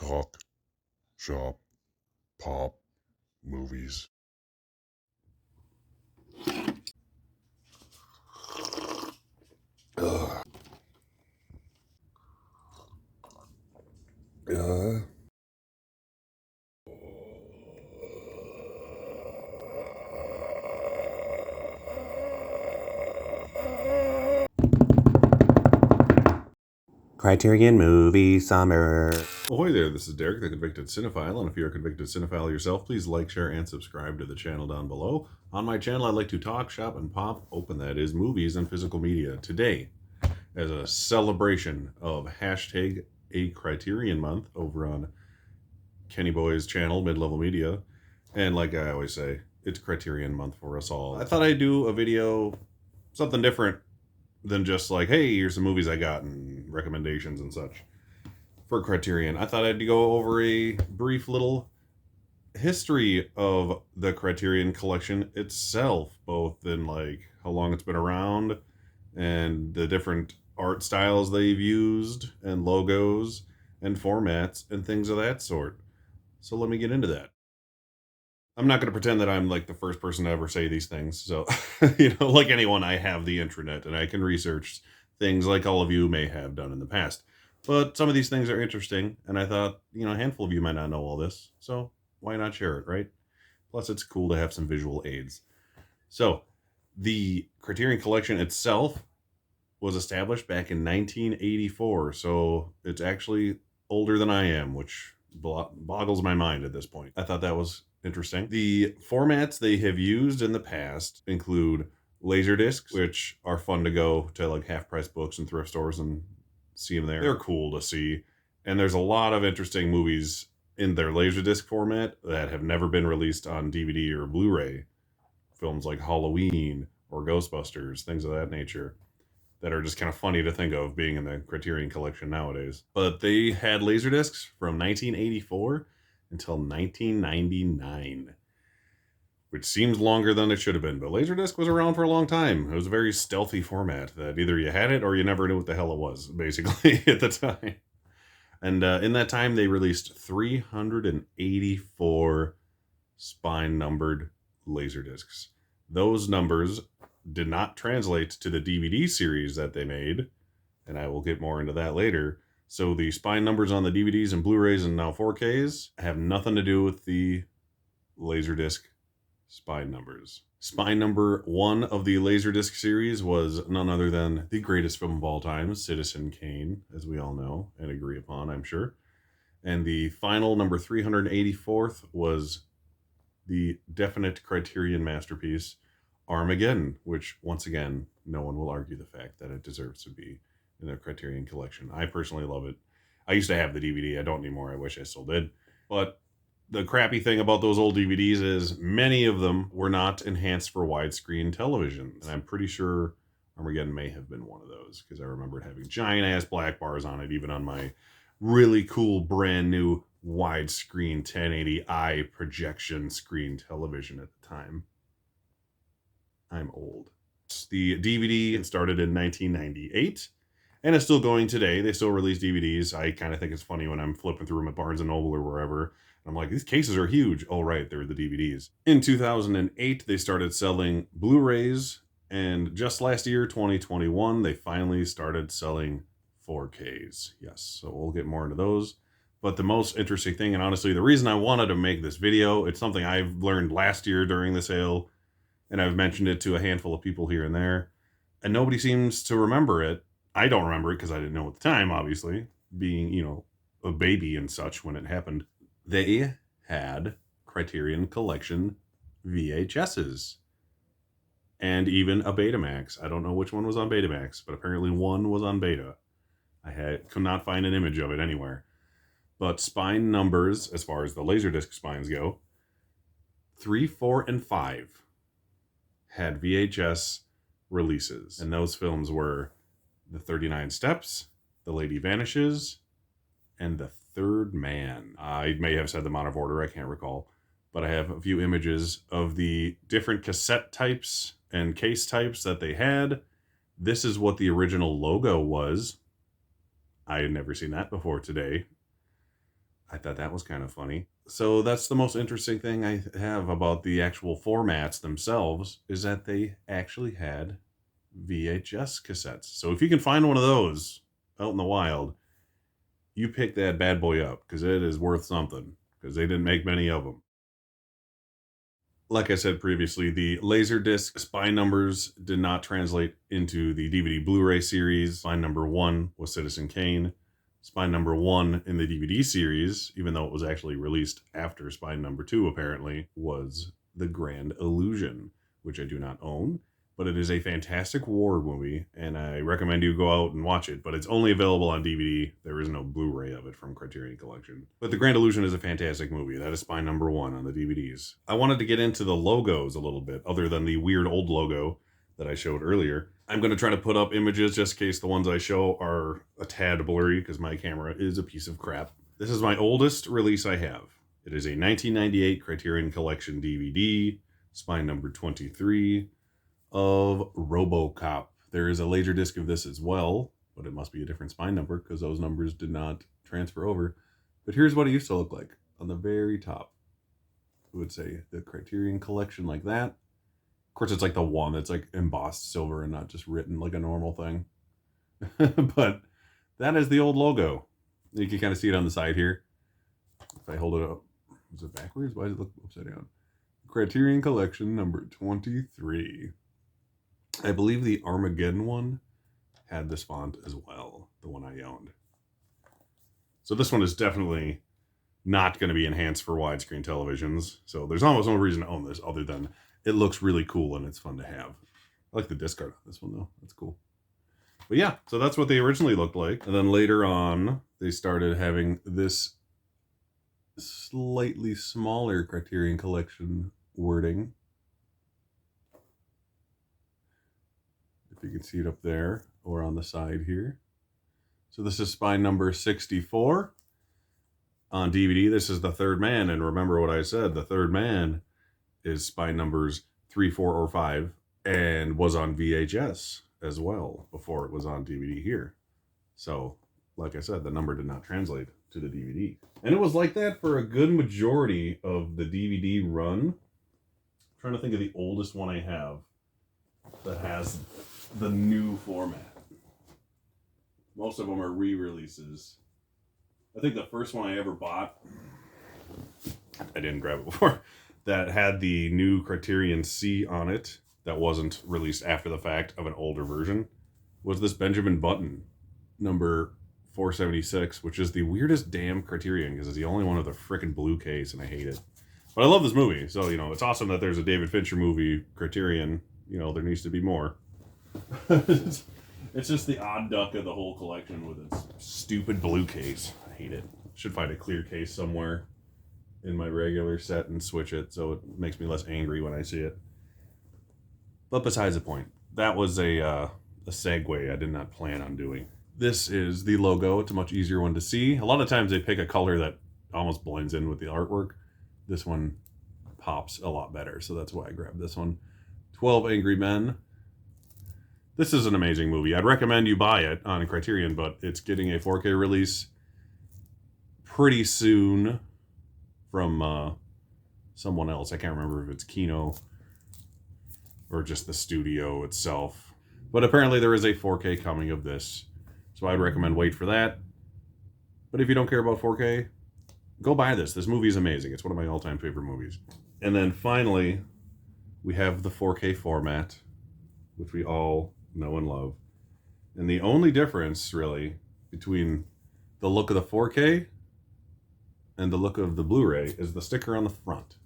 Talk, shop, pop, movies. Uh, uh. Criterion Movie Summer. Ahoy there, this is Derek, the Convicted Cinephile, and if you're a convicted cinephile yourself, please like, share, and subscribe to the channel down below. On my channel, I like to talk, shop, and pop open, that is, movies and physical media. Today, as a celebration of hashtag A Criterion Month over on Kenny Boy's channel, Mid-Level Media, and like I always say, it's Criterion Month for us all. I thought I'd do a video, something different than just like, hey, here's some movies I got and recommendations and such. For Criterion, I thought I'd go over a brief little history of the Criterion Collection itself, both in like how long it's been around and the different art styles they've used and logos and formats and things of that sort. So let me get into that. I'm not going to pretend that I'm like the first person to ever say these things. So, like anyone, I have the intranet and I can research things like all of you may have done in the past. But some of these things are interesting, and I thought, a handful of you might not know all this, so why not share it, right? Plus, it's cool to have some visual aids. So, the Criterion Collection itself was established back in 1984, so it's actually older than I am, which boggles my mind at this point. I thought that was interesting. The formats they have used in the past include laserdiscs, which are fun to go to like half-price books and thrift stores and see them there. They're cool to see. And there's a lot of interesting movies in their laserdisc format that have never been released on DVD or Blu-ray. Films like Halloween or Ghostbusters, things of that nature, that are just kind of funny to think of being in the Criterion Collection nowadays. But they had laserdiscs from 1984 until 1999. Which seems longer than it should have been, but Laserdisc was around for a long time. It was a very stealthy format that either you had it or you never knew what the hell it was, basically, at the time. And in that time, they released 384 spine-numbered Laserdiscs. Those numbers did not translate to the DVD series that they made, and I will get more into that later. So the spine numbers on the DVDs and Blu-rays and now 4Ks have nothing to do with the Laserdisc spine numbers. Spine number 1 of the Laserdisc series was none other than the greatest film of all time, Citizen Kane, as we all know and agree upon, I'm sure. And the final number 384th was the definite Criterion masterpiece, Armageddon, which once again, no one will argue the fact that it deserves to be in the Criterion Collection. I personally love it. I used to have the DVD. I don't anymore. I wish I still did. But the crappy thing about those old DVDs is many of them were not enhanced for widescreen television. And I'm pretty sure Armageddon may have been one of those, because I remember it having giant-ass black bars on it, even on my really cool brand new widescreen 1080i projection screen television at the time. I'm old. The DVD started in 1998 and it's still going today. They still release DVDs. I kind of think it's funny when I'm flipping through them at Barnes & Noble or wherever. I'm like, these cases are huge. Oh, right, they're the DVDs. In 2008, they started selling Blu-rays, and just last year, 2021, they finally started selling 4Ks. Yes, so we'll get more into those. But the most interesting thing, and honestly, the reason I wanted to make this video, it's something I've learned last year during the sale, and I've mentioned it to a handful of people here and there, and nobody seems to remember it. I don't remember it because I didn't know at the time, obviously, being, a baby and such when it happened. They had Criterion Collection VHSs and even a Betamax. I don't know which one was on Betamax, but apparently one was on Beta. Could not find an image of it anywhere. But spine numbers, as far as the Laserdisc spines go, 3, 4, and 5 had VHS releases. And those films were The 39 Steps, The Lady Vanishes, and The Third Man. I may have said them out of order, I can't recall. But I have a few images of the different cassette types and case types that they had. This is what the original logo was. I had never seen that before today. I thought that was kind of funny. So that's the most interesting thing I have about the actual formats themselves, is that they actually had VHS cassettes. So if you can find one of those out in the wild, you pick that bad boy up, because it is worth something, because they didn't make many of them. Like I said previously, the laserdisc spine numbers did not translate into the DVD Blu-ray series. Spine number 1 was Citizen Kane. Spine number 1 in the DVD series, even though it was actually released after spine number 2 apparently, was The Grand Illusion, which I do not own. But it is a fantastic war movie, and I recommend you go out and watch it. But it's only available on DVD. There is no Blu-ray of it from Criterion Collection. But The Grand Illusion is a fantastic movie. That is spine number 1 on the DVDs. I wanted to get into the logos a little bit, other than the weird old logo that I showed earlier. I'm going to try to put up images just in case the ones I show are a tad blurry, because my camera is a piece of crap. This is my oldest release I have. It is a 1998 Criterion Collection DVD, spine number 23. Of RoboCop. There is a laserdisc of this as well, but it must be a different spine number because those numbers did not transfer over. But here's what it used to look like on the very top. It would say the Criterion Collection like that. Of course, it's like the one that's like embossed silver and not just written like a normal thing. But that is the old logo. You can kind of see it on the side here. If I hold it up, is it backwards? Why does it look upside down? Criterion Collection number 23. I believe the Armageddon one had this font as well, the one I owned. So this one is definitely not going to be enhanced for widescreen televisions. So there's almost no reason to own this other than it looks really cool and it's fun to have. I like the disc art on this one though. That's cool. But yeah, so that's what they originally looked like. And then later on, they started having this slightly smaller Criterion Collection wording. If you can see it up there or on the side here. So this is spine number 64. On DVD, this is The Third Man. And remember what I said, The Third Man is spine numbers 3, 4, or 5 and was on VHS as well before it was on DVD here. So, like I said, the number did not translate to the DVD. And it was like that for a good majority of the DVD run. I'm trying to think of the oldest one I have that has the new format. Most of them are re-releases. I think the first one I ever bought, I didn't grab it before, that had the new Criterion C on it, that wasn't released after the fact of an older version, was this Benjamin Button number 476, which is the weirdest damn Criterion because it's the only one with a freaking blue case and I hate it. But I love this movie, so you know, it's awesome that there's a David Fincher movie, Criterion. You know, there needs to be more. It's just the odd duck of the whole collection with its stupid blue case. I hate it. Should find a clear case somewhere in my regular set and switch it so it makes me less angry when I see it. But besides the point, that was a segue I did not plan on doing. This is the logo. It's a much easier one to see. A lot of times they pick a color that almost blends in with the artwork. This one pops a lot better, so that's why I grabbed this one. 12 Angry Men. This is an amazing movie. I'd recommend you buy it on Criterion, but it's getting a 4K release pretty soon from someone else. I can't remember if it's Kino or just the studio itself. But apparently there is a 4K coming of this, so I'd recommend wait for that. But if you don't care about 4K, go buy this. This movie is amazing. It's one of my all-time favorite movies. And then finally, we have the 4K format, which we all know and love. And the only difference, really, between the look of the 4K and the look of the Blu-ray is the sticker on the front.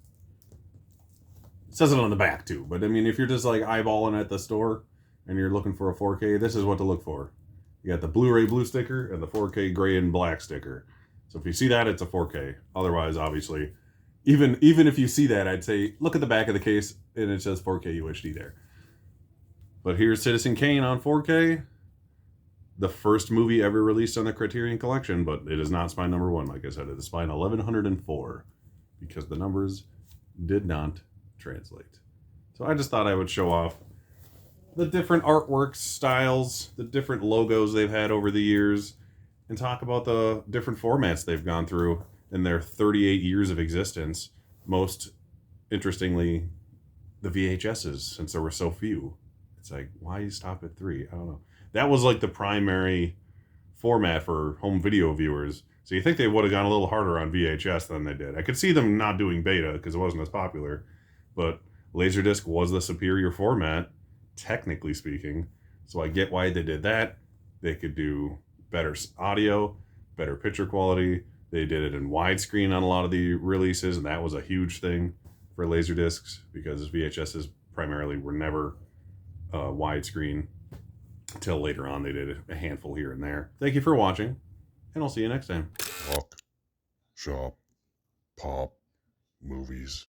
It says it on the back, too. But, I mean, if you're just, like, eyeballing at the store and you're looking for a 4K, this is what to look for. You got the Blu-ray blue sticker and the 4K gray and black sticker. So if you see that, it's a 4K. Otherwise, obviously, even if you see that, I'd say, look at the back of the case, and it says 4K UHD there. But here's Citizen Kane on 4K. The first movie ever released on the Criterion Collection, but it is not spine number 1. Like I said, it is spine 1104, because the numbers did not translate. So I just thought I would show off the different artwork styles, the different logos they've had over the years, and talk about the different formats they've gone through. in their 38 years of existence. Most interestingly, the VHSs, since there were so few. It's like, why you stop at 3? I don't know. That was like the primary format for home video viewers. So you think they would have gone a little harder on VHS than they did. I could see them not doing beta because it wasn't as popular, but Laserdisc was the superior format, technically speaking. So I get why they did that. They could do better audio, better picture quality. They did it in widescreen on a lot of the releases, and that was a huge thing for Laserdiscs because VHSs primarily were never widescreen until later on. They did a handful here and there. Thank you for watching, and I'll see you next time. Talk, shop, pop, movies.